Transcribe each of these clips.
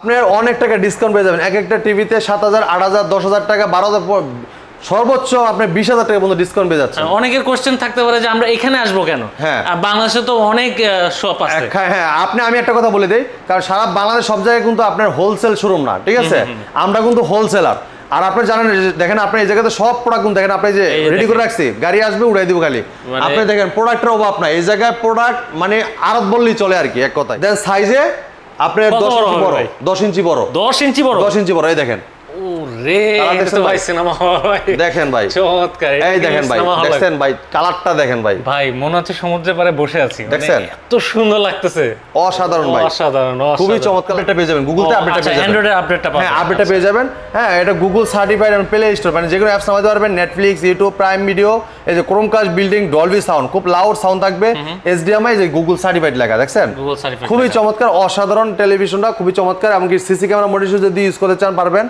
আপনার অনেক টাকা ডিসকাউন্ট পেয়ে যাবেন। এক একটা টিভিতে 7,000, 8,000, 10,000 টাকা, 12,000, সর্বোচ্চ আপনি 20,000 টাকা পর্যন্ত ডিসকাউন্ট পেয়ে যাচ্ছেন। অনেকের কোশ্চেন থাকতে পারে যে আমরা এখানে আসবো কেন? হ্যাঁ, বাংলাদেশে তো অনেক শপ আছে। হ্যাঁ, আমি একটা কথা বলে দেই, কারণ সারা বাংলাদেশ সব জায়গায় কিন্তু আপনার হোলসেল শোরুম না, ঠিক আছে? আমরা কিন্তু হোলসেলার। আর আপনি জানেন, দেখেন আপনি এই জায়গাতে সব প্রোডাক্ট কিন্তু দেখেন, আপনি যে রেডি করে রাখছি, গাড়ি আসবে উড়াই দিব খালি। আপনি দেখেন প্রোডাক্টের অভাব নাই এই জায়গায়, প্রোডাক্ট মানে আরত বললেই চলে আর কি, এক কথায়। দেন সাইজে আপনার 10 ইঞ্চি বড়, 10 ইঞ্চি বড়, 10 ইঞ্চি বড়, 10 ইঞ্চি বড়। এই দেখেন, দেখেন ভাই, চমৎকার। এই দেখেন ভাই, দেখছেন ভাই, কালারটা দেখেন ভাই, ভাই মনে হচ্ছে সমুদ্রের পাড়ে বসে আছি। দেখছেন এত সুন্দর লাগতেছে, অসাধারণ ভাই, অসাধারণ, খুবই চমৎকার। এটা পেয়ে যাবেন গুগলতে, আপডেটটা পেয়ে যাবেন, অ্যান্ড্রয়েডের আপডেটটা পাবেন। হ্যাঁ, আপডেটটা পেয়ে যাবেন। হ্যাঁ, এটা গুগল সার্টিফাইড এবং প্লে স্টোর, মানে যেগুলো অ্যাপস নামাতে পারবেন, নেটফ্লিক্স, ইউটিউব, প্রাইম ভিডিও, এই যে ক্রোমকাস্ট বিল্ডিং, ডলবি সাউন্ড, খুব লাউড সাউন্ড থাকবে, HDMI, যে গুগল সার্টিফাইড লেখা, দেখছেন খুবই চমৎকার, অসাধারণ টেলিভিশনটা, খুবই চমৎকার। এমনকি সিসি ক্যামেরা মনিটর যদি ইউজ করতে চান পারবেন,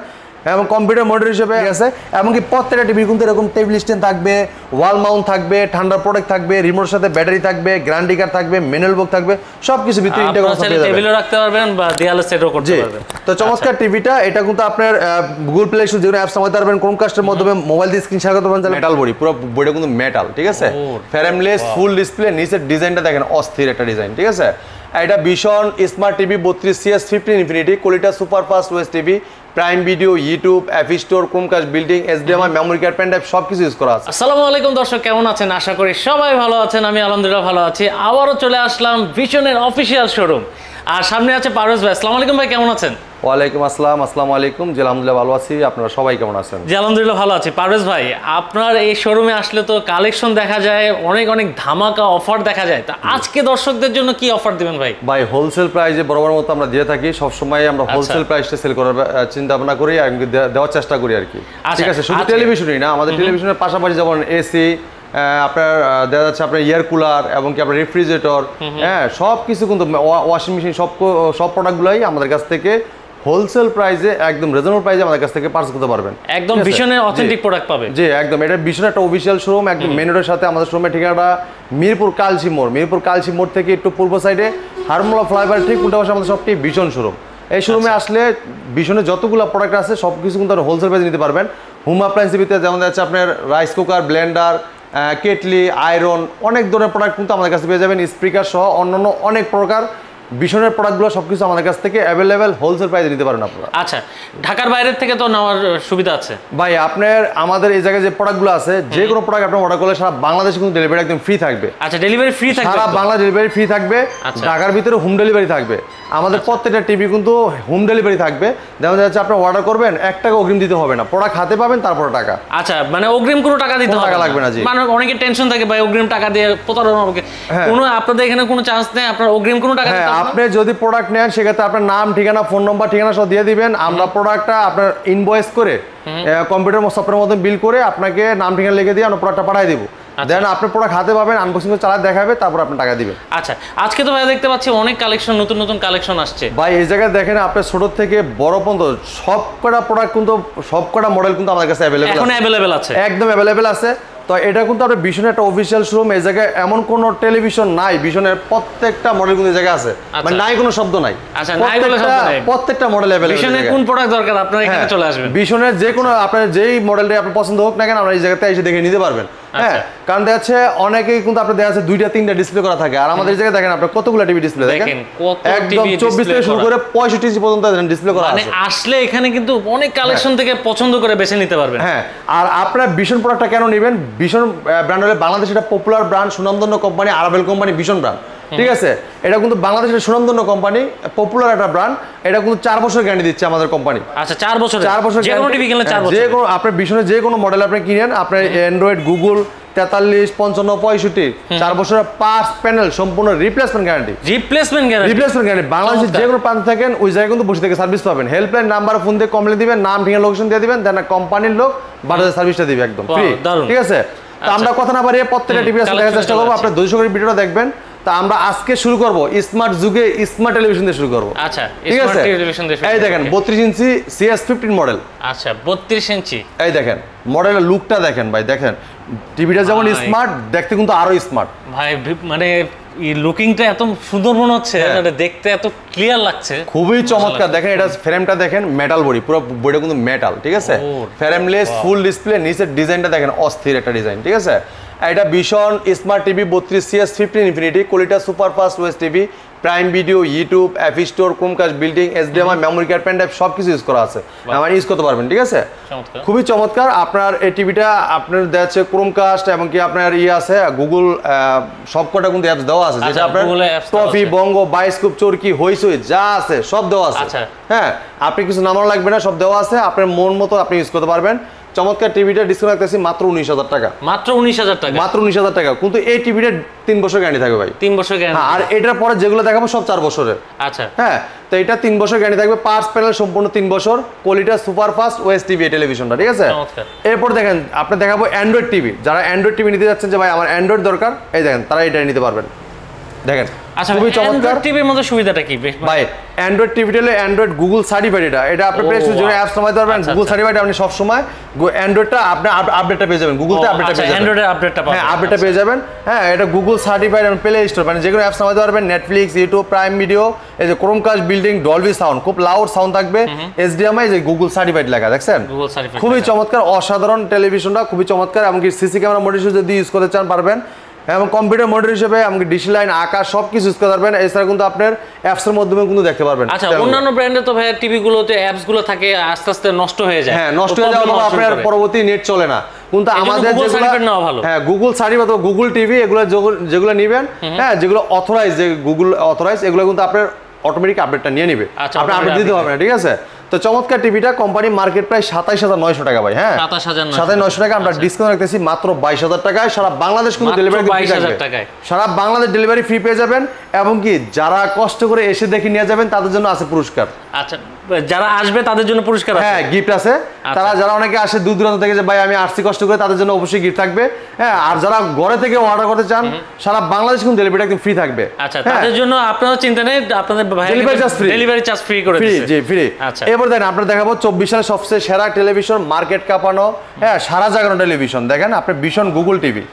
এবং কম্পিউটার মনিটর হিসেবে আছে। এমনকি প্রত্যেকটা টিভি কিন্তু এরকম টেবিল স্ট্যান্ড থাকবে, ওয়াল মাউন্ট থাকবে, ঠান্ডা প্রোডাক্ট থাকবে, রিমোটের সাথে ব্যাটারি থাকবে, গ্যারান্টি কার্ড থাকবে, ম্যানুয়াল বুক থাকবে, সবকিছু ভিতরে ইন্টিগ্রেশন পেয়ে যাবেন। টেবিলে রাখতে পারবেন বা দেয়ালে সেটও করতে পারবেন। তো চমৎকার টিভিটা, এটা কিন্তু আপনার গুগল প্লে স্টোর যেগুলো অ্যাপস নামাতে পারবেন, ক্রোমকাস্টের মাধ্যমে মোবাইল দিয়ে স্ক্রিন শেয়ার করতে পারবেন। মেটাল বডি, পুরো বডিটা কিন্তু মেটাল, ঠিক আছে? ফ্রেমলেস ফুল ডিসপ্লে, নিচের ডিজাইনটা দেখেন অস্থির একটা ডিজাইন, ঠিক আছে? এটা ভীষণ smart TV, 32CS15 infinity, quality super fast OS TV, prime video, YouTube, app store, Chromecast built in, HDMI, memory card, pen drive সবকিছু ইউজ করা আছে। আসসালামু আলাইকুম দর্শক, কেমন আছেন? আশা করি সবাই ভালো আছেন। আমি আলহামদুলিল্লাহ ভালো আছি। আবারও চলে আসলাম ভিশনের অফিসিয়াল শোরুম, আর সামনে আছে পারভেজ ভাই। আসসালামু আলাইকুম ভাই, কেমন আছেন? ওয়ালাইকুম আসসালাম, আসসালামু আলাইকুম। জি আলহামদুলিল্লাহ ভালো আছি, আপনারা সবাই কেমন আছেন? জি আলহামদুলিল্লাহ ভালো আছি। পারভেজ ভাই, আপনার এই শোরুমে আসলে তো কালেকশন দেখা যায়, অনেক অনেক ধামাকা অফার দেখা যায়। তা আজকে দর্শকদের জন্য কি অফার দিবেন ভাই? ভাই হোলসেল প্রাইসে বরাবর মতো আমরা দিয়ে থাকি, সবসময় আমরা হোলসেল প্রাইসটা সেল করার চিন্তা ভাবনা করি আর দেওয়ার চেষ্টা করি আর কি, ঠিক আছে? শুধু টেলিভিশনই না, আমাদের টেলিভিশনের পাশাপাশি যেমন এসি, আপনার দেখা যাচ্ছে আপনার এয়ার কুলার, এবং কি আপনার রেফ্রিজারেটর, হ্যাঁ সব কিছু কিন্তু, ওয়াশিং মেশিন, সব প্রোডাক্টগুলোই আমাদের কাছ থেকে হোলসেল প্রাইসে, একদম রিজনেবল প্রাইসে আমাদের কাছ থেকে পারচেজ করতে পারবেন। একদম ভিশনের অথেন্টিক প্রোডাক্ট পাবে। জি একদম, এটা ভিশনের একটা অফিশিয়াল শোরুম, একদম মেন রোডের সাথে। আমাদের শোরুমের ঠিকানাটা মিরপুর কালচি মোড় থেকে একটু পূর্ব সাইডে হারমোলা ফ্লাইওভার ঠিক উল্টা পাশে আমাদের সবটি ভিশন শোরুম। এই শোরুমে আসলে ভিশনের যতগুলো প্রোডাক্ট আছে সব কিছু কিন্তু হোলসেল প্রাইসে নিতে পারবেন। হোম অ্যাপ্লায়েন্সের ভিতরে যেমন যাচ্ছে আপনার rice cooker, Blender, kettle, iron, অনেক ধরনের প্রোডাক্ট কিন্তু আমাদের কাছে পেয়ে যাবেন, স্পিকার সহ অন্যান্য অনেক প্রকার ভিশনের প্রোডাক্টগুলো সবকিছু আমাদের কাছ থেকে অ্যাভেলেবেল হোলসেল প্রাইসে নিতে পারেন আপনারা। আচ্ছা, ঢাকার বাইরের থেকে তো নেওয়ার সুবিধা আছে ভাই? আপনার আমাদের এই জায়গায় যে প্রোডাক্টগুলো আছে, যে কোনো প্রোডাক্ট আপনি অর্ডার করলে সারা বাংলাদেশে কিন্তু ডেলিভারি একদম ফ্রি থাকবে। আচ্ছা, ডেলিভারি ফ্রি থাকবে, সারা বাংলা ডেলিভারি ফ্রি থাকবে। ঢাকার ভিতরে হোম ডেলিভারি থাকবে। আমাদের প্রত্যেকটা টিভি কিন্তু হোম ডেলিভারি থাকবে। যেমন যাচ্ছে আপনি অর্ডার করবেন, 1 টাকা অগ্রিম দিতে হবে না, প্রোডাক্ট হাতে পাবেন তারপরে টাকা। আচ্ছা, মানে অগ্রিম কোনো টাকা দিতে লাগবে না। জি, মানে অনেকের টেনশন থাকে ভাই, অগ্রিম টাকা দিয়ে প্রতারণা হবে, কোনো আপনাদের এখানে কোনো চান্স নেই, আপনার অগ্রিম কোনো টাকা দিতে হবে না। আপনি যদি প্রোডাক্ট নেন সেক্ষেত্রে আপনার নাম, ঠিকানা, ফোন নম্বর, ঠিকানা সব দিয়ে দিবেন। আমরা প্রোডাক্টটা আপনার ইনভয়েস করে কম্পিউটার সফটওয়্যারের মধ্যে বিল করে আপনাকে নাম, ঠিকানা লিখে দিয়ে আমরা প্রোডাক্টটা পাঠিয়ে দিব। দেন আপনি প্রোডাক্ট হাতে পাবেন, আনবক্সিং করে চালাতে দেখাবে, তারপর আপনি টাকা দিবেন। আচ্ছা, আজকে তো ভাই দেখতে পাচ্ছি অনেক কালেকশন, নতুন নতুন কালেকশন আসছে ভাই। এই জায়গায় দেখেন, আপনার ছোট থেকে বড় পর্যন্ত সবকটা প্রোডাক্ট কিন্তু, সবকটা মডেল কিন্তু আমাদের কাছে অ্যাভেলেবেল আছে, একদম অ্যাভেলেবেল আছে। তো এটা কিন্তু আপনার ভিশনের একটা অফিসিয়াল শোরুম। এই জায়গায় এমন কোনো টেলিভিশন নাই, ভিশনের প্রত্যেকটা মডেল কিন্তু এই জায়গায় আছে, মানে নাই কোনো শব্দ নাই। আচ্ছা, নাই বলে শব্দ নাই, প্রত্যেকটা মডেল অ্যাভেলেবল। ভিশনের কোন প্রোডাক্ট দরকার আপনারা এখানে চলে আসবেন। ভিশনের যে কোনো আপনার যেই মডেলটা আপনার পছন্দ হোক না কেন, আমরা এই জায়গাতে এসে দেখে নিতে পারবেন। হ্যাঁ, কারণ দেখা যাচ্ছে অনেকেই কিন্তু আপনার দেখা যাচ্ছে 2টা 3টা ডিসপ্লে করা থাকে, আর আমাদের এই জায়গায় দেখেন আপনার কতগুলো টিভি ডিসপ্লে দেখেন, একদম 24 থেকে শুরু করে 65 ইঞ্চি পর্যন্ত ডিসপ্লে করা আছে। মানে আসলে এখানে কিন্তু অনেক কালেকশন থেকে পছন্দ করে বেছে নিতে পারবেন। হ্যাঁ, আর আপনারা ভিশন প্রোডাক্টটা কেন নেবেন? ভিশন ব্র্যান্ড হলে বাংলাদেশের একটা পপুলার ব্র্যান্ড, সুনামধন্য কোম্পানি, আরাবেল কোম্পানি, ভিশন ব্র্যান্ড, ঠিক আছে? এটা কিন্তু বাংলাদেশের সুনামধন্য কোম্পানি, পপুলার একটা ব্র্যান্ড। এটা কিন্তু 4 বছর গ্যারান্টি দিচ্ছে আমাদের কোম্পানি। আচ্ছা, 4 বছর যে কোনো টিভি কিনলে 4 বছর, যে কোনো আপনার ভিশনের যে কোনো মডেল আপনি কিনেন, আপনার অ্যান্ড্রয়েড, গুগল 43, 55, 65, 4 বছরের পাঁচ প্যানেল সম্পূর্ণ রিপ্লেসমেন্ট গ্যারান্টি। বাংলাদেশের যে কোনো প্রান্ত থাকেন ওই জায়গায় কিন্তু বসে থেকে সার্ভিস পাবেন। হেল্পলাইন নাম্বার ফোন দিয়ে কমপ্লেন দিবেন, নাম, ঠিকানা, লোকেশন দিয়ে দিবেন, দেন কোম্পানির লোক বাজারে সার্ভিসটা দিবে একদম ফ্রি, ঠিক আছে? তো আমরা কথা না বাড়িয়ে প্রত্যেকটা টিভি আসলে দেখার চেষ্টা করবো। আপনার 200 করে ভিডিওটা দেখবেন। তা আমরা আজকে শুরু করব স্মার্ট যুগে স্মার্ট টেলিভিশন দিয়ে শুরু করব। আচ্ছা, ঠিক আছে? এই দেখেন 32 ইঞ্চি CS15 মডেল। আচ্ছা, 32 ইঞ্চি। এই দেখেন মডেলের লুকটা দেখেন ভাই, দেখেন টিভিটা যেমন স্মার্ট, দেখতে কিন্তু আরো স্মার্ট ভাই। মানে লুকিংটা এত সুন্দর মনে হচ্ছে, এটা দেখতে এত ক্লিয়ার লাগছে, খুবই চমৎকার। দেখেন এটা ফ্রেমটা দেখেন, মেটাল বডি, পুরো বডিটা কিন্তু মেটাল, ঠিক আছে, ফ্রেমলেস ফুল ডিসপ্লে, নিচের ডিজাইনটা দেখেন অস্থির একটা ডিজাইন, ঠিক আছে। এটা ভীষণ smart TV 32CS 15 infinity, quality super fast OS TV, prime video, YouTube, app store, Chromecast built in, HDMI, memory card, pen drive সব কিছু ইউজ করা আছে, মানে ইউজ করতে পারবেন, ঠিক আছে। খুবই চমৎকার। আপনার এই টিভিটা আপনার দেওয়া আছে ক্রোমকাস্ট এবং কি আপনার আছে গুগল, সবকটা কিন্তু অ্যাপস দেওয়া আছে, যেটা আপনার টফি, বঙ্গ, বায়োস্কোপ, চরকি, হইসই যা আছে সব দেওয়া আছে। হ্যাঁ, আপনি কিছু নামানো লাগবে না, সব দেওয়া আছে, আপনার মন মতো আপনি ইউজ করতে পারবেন। চমৎকার টিভিটা ডিসকাউন্ট রাখতেছি মাত্র 19,000 টাকা, মাত্র 19,000 টাকা, মাত্র 19,000 টাকা। কিন্তু এই টিভিটা 3 বছর গ্যারান্টি থাকবে ভাই, 3 বছর গ্যারান্টি। আর এটার পরে যেগুলো দেখাবো সব 4 বছরের। আচ্ছা, হ্যাঁ, তো এটা 3 বছর গ্যারান্টি থাকবে, পার্টস প্যানেল সম্পূর্ণ 3 বছর, quality super fast OS TV টেলিভিশনটা, ঠিক আছে। এরপর দেখেন আপনি দেখাবো অ্যান্ড্রয়েড টিভি, যারা অ্যান্ড্রয়েড টিভি নিতে যাচ্ছেন যে ভাই আমার অ্যান্ড্রয়েড দরকার, এই দেখেন তারা এটা নিতে পারবেন। দেখেন আচ্ছা, খুবই চমৎকার। টিভির মধ্যে সুবিধাটা কি ভাই? অ্যান্ড্রয়েড টিভিটা হলো অ্যান্ড্রয়েড গুগল সার্টিফাইড, এটা আপনি প্লে স্টোরে জন্য অ্যাপস নামাতে পারবেন, গুগল সার্টিফাইড। আপনি সব সময় অ্যান্ড্রয়েডটা আপনি আপডেটটা পেয়ে যাবেন, গুগলতে আপডেটটা পেয়ে যাবেন, অ্যান্ড্রয়েডের আপডেটটা পাবেন, হ্যাঁ আপডেটটা পেয়ে যাবেন। হ্যাঁ, এটা গুগল সার্টিফাইড এবং প্লে স্টোর, মানে যেগুলো অ্যাপস নামাতে পারবেন, নেটফ্লিক্স, ইউটিউব, প্রাইম ভিডিও, এই যে ক্রোমকাস্ট বিল্ডিং, ডলবি সাউন্ড, খুব লাউড সাউন্ড থাকবে, HDMI, যে গুগল সার্টিফাইড লেখা, দেখছেন খুবই চমৎকার, অসাধারণ টেলিভিশনটা, খুবই চমৎকার। এমনকি সিসি ক্যামেরা মোড হিসেবে যদি ইউজ করতে চান পারবেন, এবং কম্পিউটার মনিটর হিসেবে এমনকি ডিশ লাইন, আকাশ সব কিছু ইউজ করতে পারবেন। এছাড়া কিন্তু আপনার অ্যাপসের মাধ্যমে কিন্তু দেখতে পারবেন। আচ্ছা, অন্যান্য ব্র্যান্ডে তো ভাই টিভিগুলোতে অ্যাপস গুলো থাকে আস্তে আস্তে নষ্ট হয়ে যায়, হ্যাঁ নষ্ট হয়ে যাওয়ার পর আপনার পরবর্তী নেট চলে না, কিন্তু আমাদের হ্যাঁ গুগল সার্টিফাইড, গুগল টিভি এগুলো যেগুলো নেবেন, হ্যাঁ যেগুলো অথরাইজ, যে গুগল অথরাইজ, এগুলো কিন্তু আপনার অটোমেটিক আপডেটটা নিয়ে নেবে, আপনি আপডেট দিতে হবে না, ঠিক আছে। তো চমৎকার টিভিটা, কোম্পানি মার্কেট প্রাইস 27,900 টাকা ভাই, হ্যাঁ 27,900 টাকা, আমরা ডিসকাউন্ট রাখতেছি মাত্র 22,000 টাকায়। সারা বাংলাদেশ কিন্তু ডেলিভারি ফ্রি থাকবে, সারা বাংলাদেশ ডেলিভারি ফ্রি পেয়ে যাবেন। এবং কি যারা কষ্ট করে এসে দেখে নিয়ে যাবেন তাদের জন্য আছে পুরস্কার। আচ্ছা, যারা আসবে তাদের জন্য পুরস্কার আছে, হ্যাঁ গিফট আছে। তারা যারা অনেকে আসে দূর দূরান্ত থেকে যে ভাই আমি আসছি কষ্ট করে, তাদের জন্য অবশ্যই গিফট থাকবে। হ্যাঁ, আর যারা ঘরে থেকে অর্ডার করতে চান, সারা বাংলাদেশ কিন্তু ডেলিভারি একদম ফ্রি থাকবে। আচ্ছা, তাদের জন্য আপনারা চিন্তা নেই, আপনাদের ডেলিভারি চার্জ ফ্রি করে দিয়েছে, জি ফ্রি। আচ্ছা, এবার দেখেন আপনারা দেখাবো 24 সালের সবচেয়ে সেরা টেলিভিশন, মার্কেট কাঁপানো, হ্যাঁ সারা জাগানো টেলিভিশন। দেখেন আপনি Vision Google TV,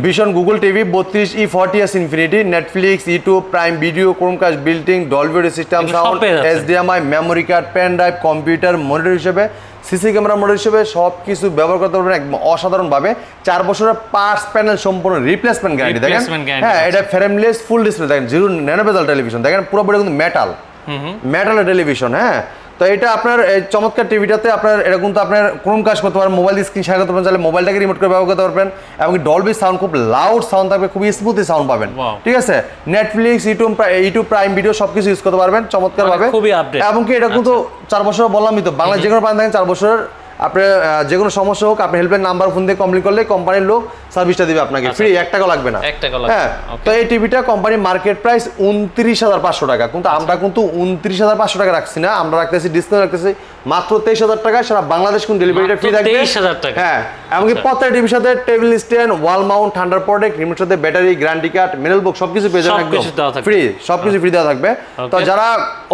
Vision Google TV 32E40S infinity, Netflix, YouTube, Prime video, Chromecast built in, Dolby system sound, HDMI, memory card, pen drive, computer monitor হিসেবে, সিসি ক্যামেরা মনিটর হিসেবে সব কিছু ব্যবহার করতে পারবেন একদম অসাধারণভাবে। 4 বছরের পার্টস প্যানেল সম্পূর্ণ রিপ্লেসমেন্ট গ্যারান্টি। দেখেন হ্যাঁ, এটা ফ্রেমলেস ফুল ডিসপ্লে, দেখেন জিরো ন্যানোবেজাল টেলিভিশন, দেখেন পুরোপুরি কিন্তু মেটালের টেলিভিশন। হ্যাঁ, তো এটা আপনার এই চমৎকার টিভিটাতে আপনার এটা কিন্তু আপনার ক্রোমকাস্ট করতে পারবেন, মোবাইল স্ক্রিন শেয়ার করতে পারবেন, চাইলে মোবাইলটাকে রিমোট করে ব্যবহার করতে পারবেন। এবং ডলবি সাউন্ড, খুব লাউড সাউন্ড থাকবে, খুবই স্মুথলি সাউন্ড পাবেন, ঠিক আছে। নেটফ্লিক্স, ইউটিউব, প্রাইম ভিডিও সবকিছু ইউজ করতে পারবেন চমৎকার ভাবে। এবং কি এটা কিন্তু 4 বছর বললামই তো, বাংলা যে কোনো প্রান্ত থাকেন 4 বছরের, আপনার যে কোনো সমস্যা হোক আপনি হেল্পলাইন নাম্বার ফোন দিয়ে কমপ্লেন করলে কোম্পানির লোক সার্ভিসটা দিবে আপনাকে ফ্রি, 1 টাকা লাগবে না। হ্যাঁ, তো এই টিভিটা কোম্পানি মার্কেট প্রাইস 29,500 টাকা, কিন্তু আমরা কিন্তু 29,500 টাকা রাখছি না, আমরা রাখতেছি ডিসকাউন্ট রাখতেছি মাত্র 23,000 টাকা। সারা বাংলাদেশ কোন ডেলিভারিটা ফ্রি থাকবে, 23,000 টাকা। হ্যাঁ, এমনকি প্রত্যেকটা টিভির সাথে টেবিল স্ট্যান্ড, ওয়াল মাউন্ট, ঠান্ডার প্রোটেক্ট, রিমোট সাথে ব্যাটারি, গ্যারান্টি কার্ড, মেনুয়াল বুক সবকিছু পেয়ে যাবেন একদম ফ্রি, সবকিছু ফ্রি দেওয়া থাকবে। তো যারা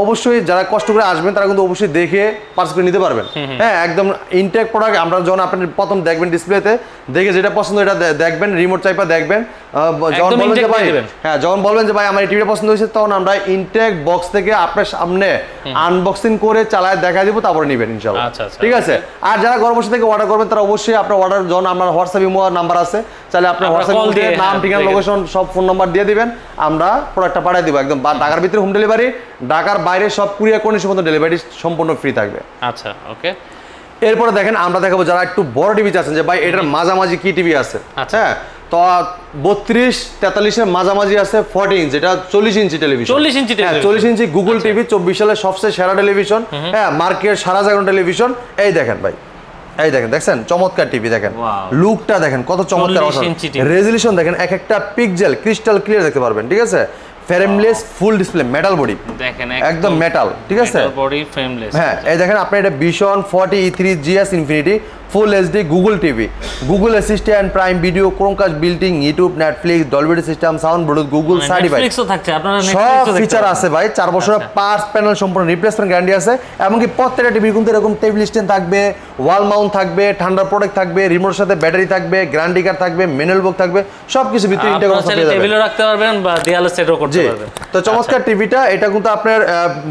অবশ্যই যারা কষ্ট করে আসবেন তারা কিন্তু অবশ্যই দেখে পার্চেস করে নিতে পারবেন। হ্যাঁ, একদম ইনটেক প্রোডাক্ট। আমরা যখন আপনি প্রথম দেখবেন ডিসপ্লেতে, দেখে যেটা পছন্দ এটা দেখবেন, রিমোট চাইপা দেখবেন, যখন বলবেন যে ভাই, হ্যাঁ যখন বলবেন যে ভাই আমার এই টিভিটা পছন্দ হয়েছে, তখন আমরা ইনটেক বক্স থেকে আপনার সামনে আনবক্সিং করে চালায় দেখা দিব, তারপরে নেবেন ইনশাআল্লাহ, ঠিক আছে। আর যারা ঘর বসে থেকে অর্ডার করবেন তারা অবশ্যই আপনার অর্ডার যখন আমার হোয়াটসঅ্যাপ ইমো নাম্বার আছে, চাইলে আপনার হোয়াটসঅ্যাপ দিয়ে নাম, ঠিকানা, লোকেশন সব ফোন নাম্বার দিয়ে দিবেন, আমরা প্রোডাক্টটা পাঠিয়ে দিব একদম। ঢাকার ভিতরে হোম ডেলিভারি, ঢাকার বাইরে সব কুরিয়ার কন্ডিশন মতো ডেলিভারি সম্পূর্ণ ফ্রি থাকবে। আচ্ছা, ওকে। এরপরে দেখেন আমরা দেখাবো যারা একটু বড় টিভি চাচ্ছেন যে ভাই এটার মাঝামাঝি কি টিভি আছে। হ্যাঁ, তো 32-43 এর মাঝামাঝি আছে 40 ইঞ্চি, এটা 40 ইঞ্চি টেলিভিশন, 40 ইঞ্চি গুগল টিভি, 24 সালের সবচেয়ে সেরা টেলিভিশন, হ্যাঁ মার্কেট সারা জায়গার টেলিভিশন। এই দেখেন ভাই, এই দেখেন, দেখছেন চমৎকার টিভি, দেখেন লুকটা দেখেন কত চমৎকার, রেজলিউশন দেখেন, এক একটা পিক্সেল ক্রিস্টাল ক্লিয়ার দেখতে পারবেন, ঠিক আছে। Frameless full display, metal body, দেখেন একদম মেটাল, ঠিক আছে, বডি ফ্রেমলেস। হ্যাঁ, এই দেখেন আপনি এটা ভীষণ 40E3GS infinity, full HD Google TV, Google assistant, prime video, Chromecast built in, YouTube, Netflix, Dolby system, sound, Bluetooth, Google certified, নেটফ্লিক্সও থাকছে, আপনারা সব নেটফ্লিক্সও ফিচার আছে ভাই। 4 বছরের পার্স প্যানেল সম্পূর্ণ রিপ্লেসমেন্ট গ্যারান্টি আছে। এমনকি প্রত্যেকটা টিভি কিন্তু এরকম টেবিল স্ট্যান্ড থাকবে, ওয়াল মাউন্ট থাকবে, ঠান্ডার প্রোটেক্ট থাকবে, রিমোটের সাথে ব্যাটারি থাকবে, গ্যারান্টি কার্ড থাকবে, ম্যানুয়াল বুক থাকবে, সবকিছু ভিতরে ইন্টিগ্রেশন পেয়ে যাবেন। টেবিলে রাখতে পারবেন বা দেয়ালে সেটও করতে পারবেন। তো চমৎকার টিভিটা, এটা কিন্তু আপনার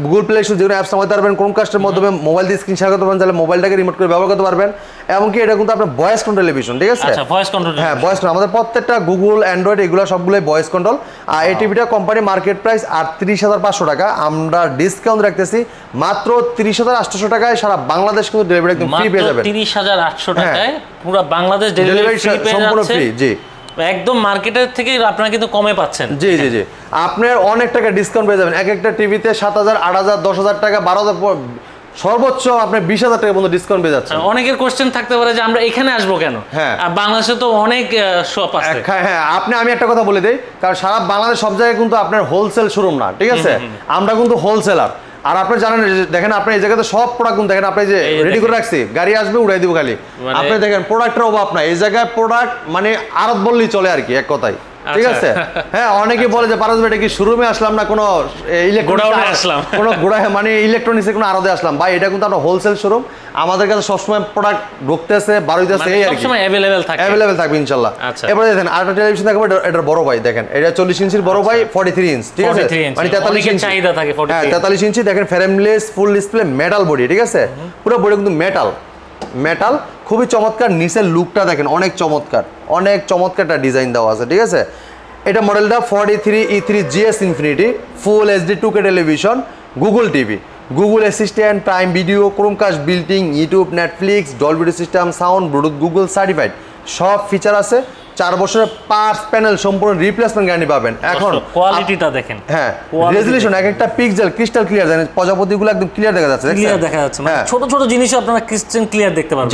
গুগল প্লে স্টোর যেগুলো অ্যাপস নামাতে পারবেন, ক্রোমকাস্টের মাধ্যমে মোবাইল দিয়ে স্ক্রিন শেয়ার করতে পারবেন, তাহলে মোবাইলটাকে রিমোট করে ব্যবহার করতে পারবেন। এমনকি এটা কিন্তু আপনার ভয়েস কন্ট্রোল টেলিভিশন, ঠিক আছে? আচ্ছা, ভয়েস কন্ট্রোল। হ্যাঁ, ভয়েস কন্ট্রোল। আমাদের প্রত্যেকটা গুগল, অ্যান্ড্রয়েড এগুলো সবগুলোই ভয়েস কন্ট্রোল। আর এই টিভিটা কোম্পানি মার্কেট প্রাইস 38,500 টাকা, আমরা ডিসকাউন্ট রাখতেছি মাত্র 30,800 টাকায়। সারা বাংলাদেশ কিন্তু ডেলিভারি একদম ফ্রি পেয়ে যাবেন। 30,800 টাকায় পুরো বাংলাদেশ ডেলিভারি ফ্রি পেয়ে সম্পূর্ণ যাচ্ছে। ফ্রি, জি। একদম মার্কেটের থেকে আপনারা কিন্তু কমে পাচ্ছেন। জি জি জি, আপনার অনেক টাকা ডিসকাউন্ট পেয়ে যাবেন। এক একটা টিভিতে 7,000, 8,000, 10,000 টাকা, 12,000, সর্বোচ্চ আপনি 20,000 টাকা পর্যন্ত ডিসকাউন্ট পেয়ে যাচ্ছেন। অনেকের কোশ্চেন থাকতে পারে যে আমরা এখানে আসবো কেন? হ্যাঁ, আর বাংলাদেশে তো অনেক শপ আছে। হ্যাঁ, আমি একটা কথা বলে দেই, কারণ সারা বাংলাদেশ সব জায়গায় কিন্তু আপনার হোলসেল শোরুম না, ঠিক আছে? আমরা কিন্তু হোলসেলার। আর আপনি জানেন, দেখেন আপনি এই জায়গাতে সব প্রোডাক্ট কিন্তু দেখেন, আপনি যে রেডি করে রাখছি, গাড়ি আসবে উড়াই দিব খালি। আপনি দেখেন প্রোডাক্টের অভাব নাই এই জায়গায়, প্রোডাক্ট মানে আড়ত বললেই চলে আর কি, এক কথায়, ঠিক আছে? হ্যাঁ, অনেকে বলে যে পারস ভাই এটা কি শোরুমে আসলাম না কোনো গোডাউনে আসলাম, কোনো মানে ইলেকট্রনিক্সে কোনো আড়তে আসলাম? ভাই, এটা কিন্তু আমরা হোলসেল শোরুম। আমাদের কাছে সবসময় প্রোডাক্ট ঢুকতেছে, বাড়িতেছে, এই আর কি সবসময় অ্যাভেলেবেল থাকবে ইনশাআল্লাহ। এবারে দেখেন আরেকটা টেলিভিশন দেখাবো, এটার বড় ভাই দেখেন, এটা 40 ইঞ্চির বড় ভাই, 43 ইঞ্চ, ঠিক আছে? মানে 43 ইঞ্চি চাহিদা থাকে। হ্যাঁ, 43 ইঞ্চি দেখেন, frameless full display metal body, ঠিক আছে? পুরো বডি কিন্তু মেটাল, খুবই চমৎকার। নিচের লুকটা দেখেন, অনেক চমৎকার একটা ডিজাইন দেওয়া আছে, ঠিক আছে? এটা মডেলটা 43E3GS infinity, full HD 2K television, Google TV, Google assistant, prime video, Chromecast built in, YouTube, Netflix, Dolby system, sound, Bluetooth, Google certified, সব ফিচার আছে। 4 বছরের পার্স প্যানেল সম্পূর্ণ রিপ্লেসমেন্ট গ্যারান্টি পাবেন। এখন কোয়ালিটিটা দেখেন, হ্যাঁ, রেজোলিউশন এক একটা পিক্সেল ক্রিস্টাল ক্লিয়ার, দেখেন প্রজাপতিগুলো একদম ক্লিয়ার দেখা যাচ্ছে, মানে ছোট ছোট জিনিস আপনারা ক্রিস্টাল ক্লিয়ার দেখতে পারবেন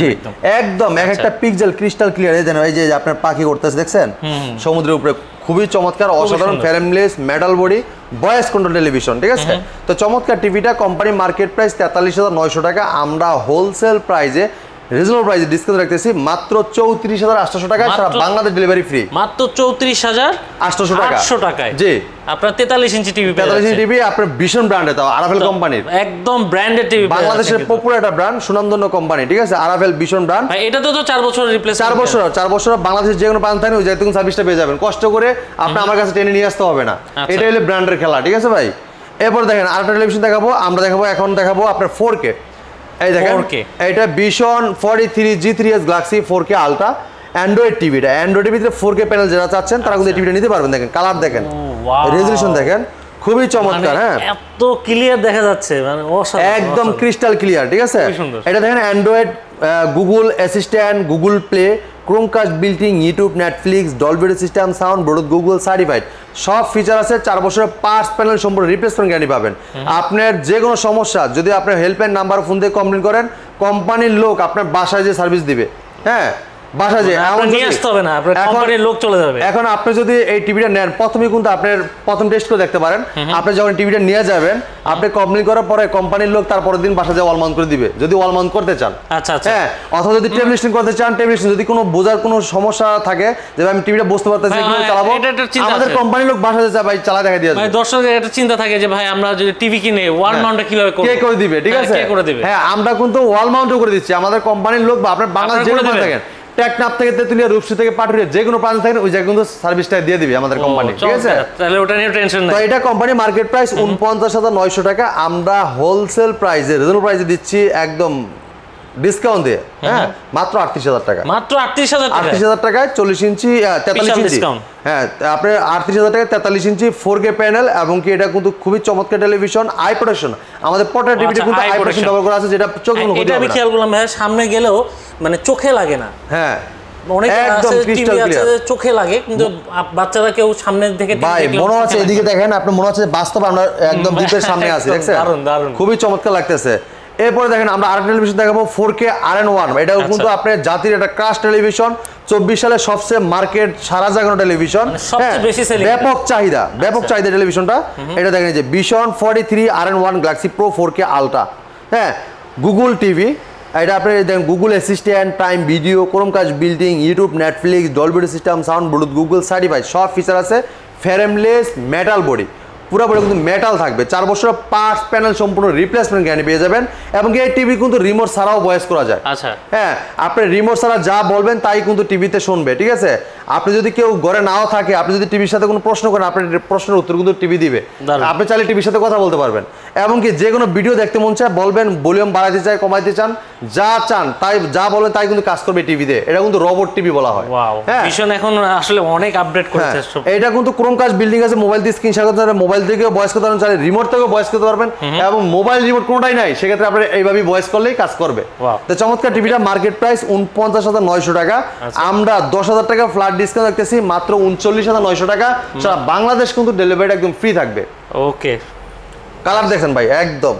একদম। এক একটা পিক্সেল ক্রিস্টাল ক্লিয়ার, এই দেখেন, এই যে আপনার পাখি করতেছে দেখছেন সমুদ্রের উপরে, খুবই চমৎকার, অসাধারণ, frameless metal body, voice control television, ঠিক আছে? তো চমৎকার টিভিটা, কোম্পানি মার্কেট প্রাইস 43,900 টাকা, আমরা হোলসেল প্রাইসে রিজনেবল প্রাইসে ডিসকাউন্ট রাখতেছি মাত্র 34,800 টাকায়, সারা বাংলাদেশ ডেলিভারি ফ্রি, মাত্র 34,800 টাকায়। জি, আপনার 43 ইঞ্চি টিভি, 43 ইঞ্চি টিভি, আপনার ভীষণ ব্র্যান্ডের, তাও আরাফেল কোম্পানির, একদম ব্র্যান্ডেড টিভি, বাংলাদেশের পপুলার একটা ব্র্যান্ড, সুনামধন্য কোম্পানি, ঠিক আছে? আরাফেল ভীষণ ব্র্যান্ড। এটা তো 4 বছর রিপ্লেস, 4 বছর বাংলাদেশের যে কোনো প্রান্ত থাকে ওই জায়গায় তুমি সার্ভিসটা পেয়ে যাবেন, কষ্ট করে আপনি আমার কাছে টেনে নিয়ে আসতে হবে না। এটা হলো ব্র্যান্ডের খেলা, ঠিক আছে ভাই? এরপর দেখেন আরেকটা টেলিভিশন দেখাবো, এখন দেখাবো আপনার 4K। এই দেখেন, এটা vision 43G3S Galaxy 4K ultra Android টিভিটা, অ্যান্ড্রয়েডের ভিতরে 4K প্যানেল যারা চাচ্ছেন তারা কিন্তু এই টিভিটা নিতে পারবেন। দেখেন কালার, দেখেন রেজোলিউশন, দেখেন খুবই চমৎকার। হ্যাঁ, এত ক্লিয়ার দেখা যাচ্ছে, মানে একদম ক্রিস্টাল ক্লিয়ার, ঠিক আছে? এটা দেখেন Android, Google assistant, Google play, Chromecast built in, YouTube, Netflix, Dolby system, sound, Bluetooth, Google certified, সব ফিচার আছে। 4 বছরের পার্স প্যানেল সম্পূর্ণ রিপ্লেসমেন্ট গ্যারান্টি পাবেন। আপনার যে কোনো সমস্যা যদি আপনার হেল্পলাইন নাম্বার ফোন দিয়ে কমপ্লেন করেন, কোম্পানির লোক আপনার বাসায় যে সার্ভিস দিবে, হ্যাঁ, বাসা যে নিয়ে আসতে হবে না, আপনার কোম্পানির লোক চলে যাবে। এখন আপনি যদি এই টিভিটা নেন, প্রথমে কিন্তু আপনার প্রথম টেস্ট করে দেখতে পারেন। আপনি যখন টিভিটা নিয়ে যাবেন, আপনি কমপ্লেন করার পরে কোম্পানির লোক তারপরের দিন বাসা যায় ওয়াল মাউন্ট করে দিবে, যদি ওয়াল মাউন্ট করতে চান। আচ্ছা আচ্ছা, হ্যাঁ, অথবা যদি টেবিল স্ট্যান্ড করতে চান, টেবিল স্ট্যান্ড, যদি কোনো বোঝার কোনো সমস্যা থাকে যে আমি টিভিটা বুঝতে পারতেছি কিভাবে চালাবো, আমাদের কোম্পানির লোক বাসা যায় ভাই চালা দেখা দিয়ে আসবে। মানে দর্শকের একটা চিন্তা থাকে যে ভাই আমরা যদি টিভি কিনে ওয়াল মাউন্টটা কিভাবে করব, কে করে দিবে, ঠিক আছে? কে করে দিবে? হ্যাঁ, আমরা কিন্তু ওয়াল মাউন্টও করে দিচ্ছি, আমাদের কোম্পানির লোক বা আপনার বাংলাদেশ যে কোনো থাকেন, টেকনাফ থেকে তেতুলিয়া, রূপসী থেকে পাটুরিয়া, যে কোনো প্রান্ত থাকেন ওই জায়গায় কিন্তু সার্ভিসটা দিয়ে দিবে আমাদের কোম্পানি, ঠিক আছে? তাহলে ওটা নিয়ে টেনশন নাই। তো এটা কোম্পানি মার্কেট প্রাইস 49,900 টাকা, আমরা হোলসেল প্রাইসে রিজনেবল প্রাইসে দিচ্ছি একদম ডিসকাউন্ট দিয়ে, হ্যাঁ, মাত্র 38,000 টাকা, মাত্র 38,000 টাকা, 38,000 টাকায় 40 ইঞ্চি 43 ইঞ্চি, হ্যাঁ, আপনার 38,000 টাকায় 43 ইঞ্চি 4K প্যানেল, এবং কি এটা কিন্তু খুবই চমৎকার টেলিভিশন, আই প্রোটেকশন, আমাদের পটা টিভিতে কিন্তু আই প্রোটেকশন ব্যবহার করা আছে, যেটা চোখে মুখে এটা আমি খেয়াল করলাম ভাই, সামনে গেলেও মানে চোখে লাগে না। হ্যাঁ, অনেক আছে টিভি আছে চোখে লাগে, কিন্তু বাচ্চারা কেউ সামনে থেকে ভাই মনে হচ্ছে এদিকে দেখেন, আপনি মনে হচ্ছে বাস্তব আমরা একদম দ্বীপের সামনে আছি, দেখছেন? দারুণ দারুণ, খুবই চমৎকার লাগতেছে। এরপরে দেখেন আমরা আরেকটা টেলিভিশন দেখাবো 4K RN1, এটাও কিন্তু আপনার জাতির একটা ক্রাশ টেলিভিশন, 24 সালে সবচেয়ে মার্কেট সারা জাগানো টেলিভিশন, ব্যাপক চাহিদা টেলিভিশনটা। এটা দেখেন যে vision 43 RN1 Galaxy pro 4K ultra, হ্যাঁ, গুগল টিভি, এটা আপনি দেখেন Google assistant, prime video, Chromecast built in, YouTube, Netflix, Dolby system, sound, Bluetooth, Google certified সব ফিচার আছে। ফ্রেমলেস মেটাল বডি, পুরোপুরি কিন্তু মেটাল থাকবে। 4 বছরের পার্টস প্যানেল সম্পূর্ণ রিপ্লেসমেন্ট গ্যারান্টি পেয়ে যাবেন। এবং এই টিভি কিন্তু রিমোট ছাড়াও ভয়েস করা যায়। আচ্ছা, হ্যাঁ, আপনি রিমোট ছাড়া যা বলবেন তাই কিন্তু টিভিতে শুনবে, ঠিক আছে। আপনি যদি কেউ ঘরে নাও থাকে, আপনি যদি টিভির সাথে কোনো প্রশ্ন করেন, আপনার প্রশ্নের উত্তর কিন্তু টিভি দিবে। আপনি চাইলে টিভির সাথে কথা বলতে পারবেন। এমনকি যে কোনো ভিডিও দেখতে মন চায় বলবেন, ভলিউম বাড়াতে চাই, কমাইতে চান, যা চান তাই যা বলেন তাই কিন্তু কাজ করবে টিভিতে। এটা কিন্তু রোবট টিভি বলা হয়। হ্যাঁ, ভীষণ এখন আসলে অনেক আপডেট করেছে। এটা কিন্তু ক্রোমকাস্ট বিল্ডিং আছে, মোবাইল দিয়ে স্ক্রিন শেয়ার করতে পারবেন, মোবাইল থেকেও ভয়েস করতে পারবেন, চাইলে রিমোট থেকেও ভয়েস করতে পারবেন। এবং মোবাইল রিমোট কোনোটাই নাই, সেক্ষেত্রে আপনি এইভাবে ভয়েস করলেই কাজ করবে। তো চমৎকার টিভিটা মার্কেট প্রাইস 49,900 টাকা। আমরা 10,000 টাকা ফ্ল্যাট ডিসকাউন্ট রাখতেছি মাত্র 39,900 টাকা। সারা বাংলাদেশ কিন্তু ডেলিভারি একদম ফ্রি থাকবে। ওকে, কালার দেখেন ভাই, একদম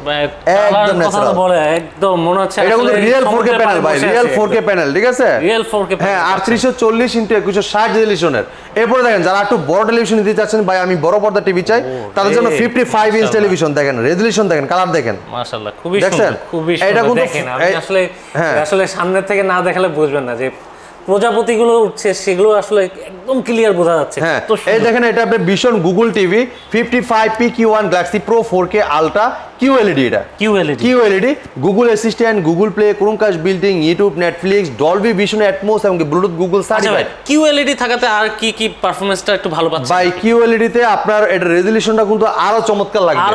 একদম ন্যাচারাল, বলে একদম মনে হচ্ছে এটা কিন্তু রিয়েল 4K প্যানেল ভাই, রিয়েল 4K প্যানেল, ঠিক আছে। রিয়েল 4K হ্যাঁ, 3840x2160 রেজোলিউশনের। এরপরে দেখেন যারা একটু বড় টেলিভিশন নিতে চাচ্ছেন, ভাই আমি বড় পর্দা টিভি চাই, তাদের জন্য 55 ইঞ্চ টেলিভিশন। দেখেন রেজোলিউশন, দেখেন কালার, দেখেন মাশাআল্লাহ, খুবই সুন্দর, খুবই সুন্দর। এটা কিন্তু দেখেন, আপনি আসলে সামনে থেকে না দেখালে বুঝবেন না যে প্রজাপতিগুলো উঠছে, সেগুলো আসলে একদম ক্লিয়ার বোঝা যাচ্ছে। হ্যাঁ, এই দেখেন এটা আপনি Vision Google TV 55PQ1 Galaxy pro 4K ultra QLED। এটা QLED Google assistant, Google play, Chromecast built in, YouTube, Netflix, Dolby vision atoms এবং ব্লুটুথ, গুগল সার্টিফাইড। QLED থাকাতে আর কি কি পারফরম্যান্সটা একটু ভালো পাচ্ছে ভাই? QLED তে আপনার এটা রেজোলিউশনটা কিন্তু আরো চমৎকার লাগবে,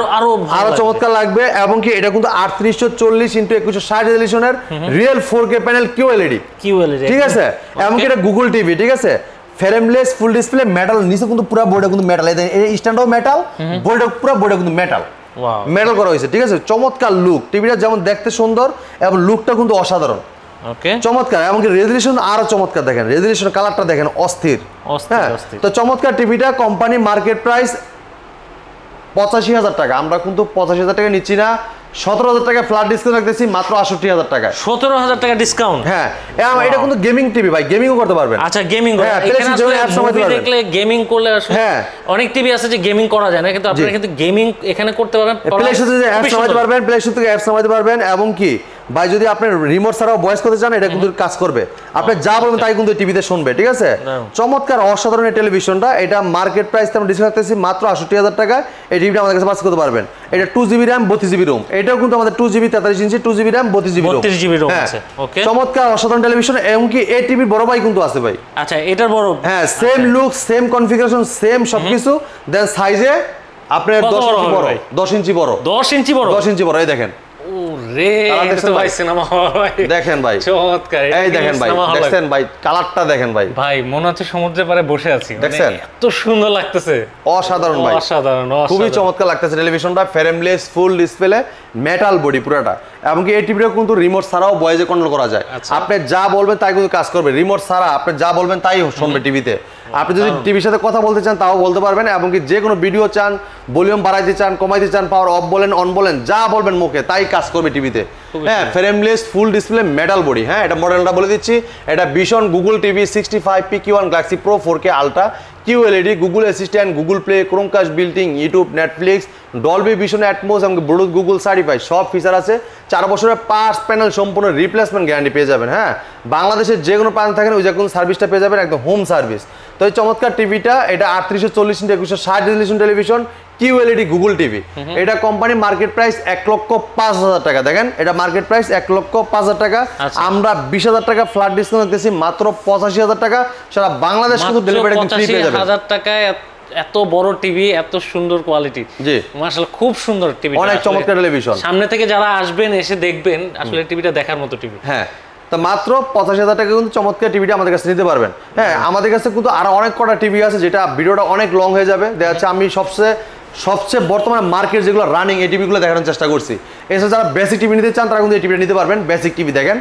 আরো চমৎকার লাগবে। এবং কি এটা কিন্তু 3840x2160 রেজোলিউশনের real 4K panel QLED, ঠিক আছে। এবং কি এটা গুগল টিভি, ঠিক আছে। ফ্রেমলেস ফুল ডিসপ্লে, মেটাল, নিচে কিন্তু পুরো বোর্ডে কিন্তু মেটাল, এই স্ট্যান্ডও মেটাল, বোর্ডে পুরো বোর্ডে কিন্তু মেটাল মেটাল করা হয়েছে, ঠিক আছে। চমৎকার লুক, টিভিটা যেমন দেখতে সুন্দর এবং লুকটা কিন্তু অসাধারণ, চমৎকার। এমনকি রেজোলিউশন আরো চমৎকার, দেখেন রেজোলিউশন, কালারটা দেখেন অস্থির। হ্যাঁ, তো চমৎকার টিভিটা কোম্পানি মার্কেট প্রাইস 85,000 টাকা। আমরা কিন্তু 85,000 টাকা নিচ্ছি না, 17,000 টাকা ফ্ল্যাট ডিসকাউন্ট রাখতেছি মাত্র 68,000 টাকা। 17,000 টাকা ডিসকাউন্ট। হ্যাঁ, এটা কিন্তু গেমিং টিভি ভাই, গেমিংও করতে পারবেন। আচ্ছা, গেমিং এখানে আসলে মুভি দেখলে, গেমিং করলে আসলে অনেক টিভি আছে যে গেমিং করা যায় না, কিন্তু আপনারা কিন্তু গেমিং এখানে করতে পারবেন। প্লে স্টোর থেকে অ্যাপস নামাতে পারবেন, প্লে স্টোর থেকে অ্যাপস নামাতে পারবেন। এবং কি ভাই, যদি আপনি রিমোট ছাড়াও ভয়েস করতে চান, এটা কিন্তু কাজ করবে। আপনি যা বলবেন তাই কিন্তু টিভিতে শুনবে, ঠিক আছে। চমৎকার অসাধারণ এই টেলিভিশনটা। এটা মার্কেট প্রাইস আমরা ডিসকাউন্ট করতেছি মাত্র 68,000 টাকা। এই টিভিটা আমাদের কাছে পাস করতে পারবেন। এটা 2GB র্যাম 32GB রোম, এটাও কিন্তু আমাদের 2GB 43 ইঞ্চি, 2GB র্যাম 32GB রোম আছে। ওকে, চমৎকার অসাধারণ টেলিভিশন। এমনকি এই টিভির বড় ভাই কিন্তু আছে ভাই। আচ্ছা, এটার বড়, হ্যাঁ, same look, same configuration, same সবকিছু। দেন সাইজে আপনার 10 ইঞ্চি বড়, 10 ইঞ্চি বড়, 10 ইঞ্চি বড়, 10 ইঞ্চি বড়। এই দেখেন, দেখেন ভাই, চমৎকার। এই দেখেন ভাই, দেখেন ভাই, কালারটা দেখেন ভাই, ভাই মনে হচ্ছে সমুদ্রের পাড়ে বসে আছি। দেখেন এত সুন্দর লাগতেছে, অসাধারণ ভাই, অসাধারণ, খুবই চমৎকার লাগতেছে টেলিভিশনটা। Frameless full display, metal body পুরোটা। এমনকি এই টিভিটা কিন্তু রিমোট ছাড়াও ভয়েসে কন্ট্রোল করা যায়। আপনি যা বলবেন তাই কিন্তু কাজ করবে, রিমোট ছাড়া আপনি যা বলবেন তাই শুনবে টিভিতে। আপনি যদি টিভির সাথে কথা বলতে চান তাও বলতে পারবেন। এমনকি যে কোনো ভিডিও চান, ভলিউম বাড়াইতে চান, কমাইতে চান, পাওয়ার অফ বলেন, অন বলেন, যা বলবেন মুখে তাই কাজ করবে টিভিতে। হ্যাঁ, frameless full display, metal body. হ্যাঁ, এটা মডেলটা বলে দিচ্ছি, এটা ভীষণ Google TV 65PQ1 Galaxy pro 4K ultra QLED, Google assistant, Google play, Chromecast built in, YouTube, Netflix, Dolby vision atoms এবং ব্লুটুথ, গুগল সার্টিফাইড সব ফিচার আছে। 4 বছরের পার্টস প্যানেল সম্পূর্ণ রিপ্লেসমেন্ট গ্যারান্টি পেয়ে যাবেন। হ্যাঁ, বাংলাদেশের যে কোনো প্রান্তে থাকেন ওই যে কোনো সার্ভিসটা পেয়ে যাবেন, একদম হোম সার্ভিস। তো এই চমৎকার টিভিটা, এটা 3840x2160 resolution television QLED Google TV. এটা কোম্পানি মার্কেট প্রাইস 1,05,000 টাকা। দেখেন, এটা মার্কেট প্রাইস 1,05,000 টাকা। আমরা 20,000 টাকা ফ্ল্যাট ডিসকাউন্ট দিতেছি মাত্র 85,000 টাকা। সারা বাংলাদেশ কিন্তু ডেলিভারি ফ্রি পেয়ে যাবেন। 85,000 টাকায় এত বড় টিভি, এত সুন্দর কোয়ালিটি। জি মাশাআল্লাহ, খুব সুন্দর টিভি, অনেক চমৎকার টেলিভিশন। সামনে থেকে যারা আসবেন এসে দেখবেন আসলে টিভিটা দেখার মতো টিভি। হ্যাঁ, তো মাত্র 85,000 টাকা কিন্তু চমৎকার টিভিটা আমাদের কাছে নিতে পারবেন। হ্যাঁ, আমাদের কাছে কিন্তু আরো অনেক কটা টিভি আছে, যেটা ভিডিওটা অনেক লং হয়ে যাবে। দেখা যাচ্ছে আমি সবচেয়ে বর্তমানে মার্কেট যেগুলো রানিং এই টিভিগুলো দেখানোর চেষ্টা করছি। এছাড়া যারা বেসিক টিভি নিতে চান তারা কিন্তু এই টিভিটা নিতে পারবেন। বেসিক টিভি দেখেন,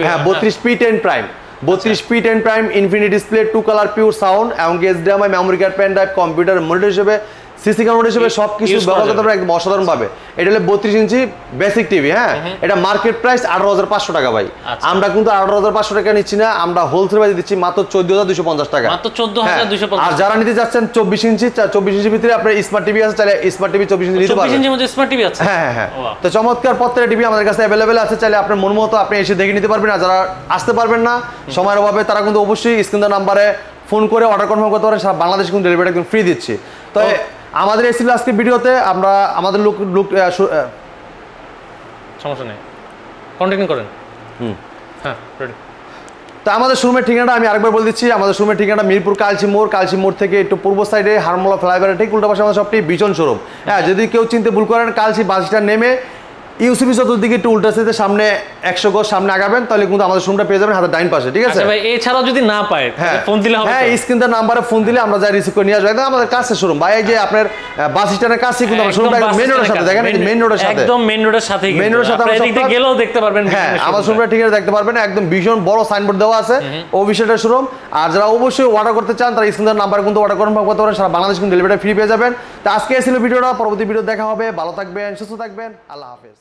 হ্যাঁ 32p10 Prime, 32p10 Prime, infinity display, 2 colour pure sound, এবং HDMI, memory card, pen drive, computer monitor হিসেবে সিসি ক্যামেরা হিসেবে সবকিছু ব্যবহার করতে পারবেন একদম অসাধারণ ভাবে। এটা হলো 32 ইঞ্চি বেসিক টিভি, হ্যাঁ, এটা মার্কেট প্রাইস 18,500 টাকা ভাই। আমরা কিন্তু 18,500 টাকা নিচ্ছি না, আমরা হোলসেল প্রাইসে দিচ্ছি মাত্র 14,250 টাকা, মাত্র 14,250। আর যারা নিতে যাচ্ছেন 24 ইঞ্চি, 24 ইঞ্চির ভিতরে আপনার স্মার্ট টিভি আছে, চাইলে স্মার্ট টিভি 24 ইঞ্চি নিতে পারবেন। 24 ইঞ্চির মধ্যে স্মার্ট টিভি আছে, হ্যাঁ হ্যাঁ। তো চমৎকার প্রত্যেকটা টিভি আমাদের কাছে অ্যাভেলেবেল আছে, চাইলে আপনার মন মতো আপনি এসে দেখে নিতে পারবেন। আর যারা আসতে পারবেন না সময়ের অভাবে, তারা কিন্তু অবশ্যই স্ক্রিন নাম্বারে ফোন করে অর্ডার কনফার্ম করতে পারেন, সারা বাংলাদেশে কিন্তু ডেলিভারি একদম ফ্রি দিচ্ছি। তো আমাদের এই ছিল আজকে ভিডিওতে, আমরা আমাদের লোক সমস্যা নেই, কন্টিনিউ করেন। হ্যাঁ রেডি। তো আমাদের শোরুমের ঠিকানাটা আমি আরেকবার বলে দিচ্ছি। আমাদের শোরুমের ঠিকানা মিরপুর কালচি মোড় থেকে একটু পূর্ব সাইডে হারমোলা ফ্লাইওভারের ঠিক উল্টা পাশে আমাদের সবটি বিজন শোরুম। হ্যাঁ, যদি কেউ চিনতে ভুল করেন, কালচি বাস স্ট্যান্ড নেমে ইউসিবি চতুর্দিকে একটু উল্টা সাইডে সামনে 100 গজ সামনে আগাবেন, তাহলে কিন্তু আমাদের শোরুমটা পেয়ে যাবেন হাতের ডাইন পাশে, ঠিক আছে? আচ্ছা ভাই, এছাড়াও যদি না পায় ফোন দিলে হবে? হ্যাঁ, স্ক্রিনটার নাম্বারে ফোন দিলে আমরা যাই রিসিভ করে নিয়ে আসবো। একদম আমাদের কাছে শোরুম ভাই, এই যে আপনার বাস স্ট্যান্ডের কাছে কিন্তু আমাদের শোরুমটা মেইন রোডের সাথে, দেখেন মেইন রোডের সাথে, একদম মেইন রোডের সাথে, মেইন রোডের সাথে আপনি এদিকে গেলেও দেখতে পারবেন। হ্যাঁ, আমাদের শোরুমটা ঠিকানা দেখতে পারবেন, একদম ভীষণ বড় সাইনবোর্ড দেওয়া আছে অফিসিয়াল শোরুম। আর যারা অবশ্যই অর্ডার করতে চান, তারা স্ক্রিনের নাম্বার কিন্তু অর্ডার কনফার্ম করতে পারেন, সারা বাংলাদেশ কিন্তু ডেলিভারি ফ্রি পেয়ে যাবেন। তো আজকে এই ছিল ভিডিওটা, পরবর্তী ভিডিও দেখা হবে। ভালো থাকবেন, সুস্থ থাকবেন, আল্লাহ হাফেজ।